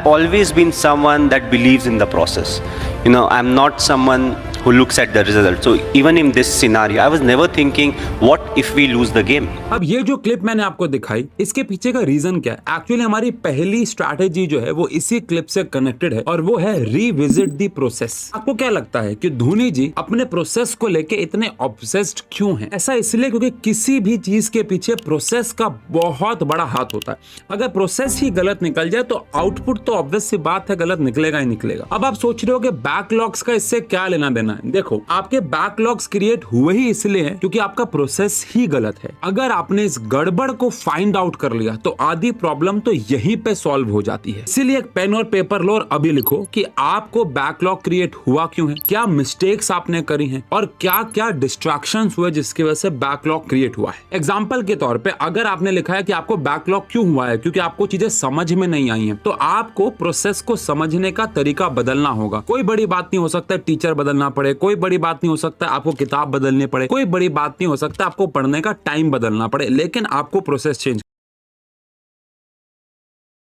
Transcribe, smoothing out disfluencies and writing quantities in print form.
always been someone that believes in the process. I'm not someone who looks at the result. So even in this scenario, I was never thinking, what if we lose the game? अब ये जो clip मैंने आपको दिखाई, इसके पीछे का reason क्या है? एक्चुअली हमारी पहली स्ट्रैटेजी जो है वो इसी क्लिप से कनेक्टेड है और वो है रिविजिट द प्रोसेस। आपको क्या लगता है कि धोनी जी अपने प्रोसेस को लेके इतने ऑब्सेस्ड क्यों हैं? ऐसा इसलिए क्योंकि किसी भी चीज के पीछे प्रोसेस का बहुत बड़ा हाथ होता है। अगर प्रोसेस ही गलत निकल जाए तो आउटपुट तो ऑब्वियस सी बात है गलत निकलेगा ही निकलेगा। अब आप सोच रहे हो कि बैकलॉग्स का इससे क्या लेना देना है? देखो, आपके बैकलॉग्स क्रिएट हुए ही इसलिए हैं क्योंकि आपका प्रोसेस ही गलत है। अगर आपने इस गड़बड़ को फाइंड आउट कर लिया तो आधी प्रॉब्लम तो यहीं पे सॉल्व हो जाती है। इसीलिए एक पेन और पेपर लो और अभी लिखो कि आपको बैकलॉग क्रिएट हुआ क्यों है, क्या मिस्टेक्स आपने करी हैं और क्या क्या डिस्ट्रैक्शंस हुए जिसकी वजह से बैकलॉग क्रिएट हुआ है। एग्जांपल के तौर पे अगर आपने लिखा है कि आपको बैकलॉग क्यों हुआ है क्योंकि आपको चीजें समझ में नहीं आई हैं, तो आपको प्रोसेस को समझने का तरीका बदलना होगा। कोई बड़ी बात नहीं हो सकता टीचर बदलना पड़े, कोई बड़ी बात नहीं हो सकता आपको किताब बदलनी पड़े, कोई बड़ी बात नहीं हो सकता आपको पढ़ने का टाइम बदलना पड़े, लेकिन आपको प्रोसेस चेंज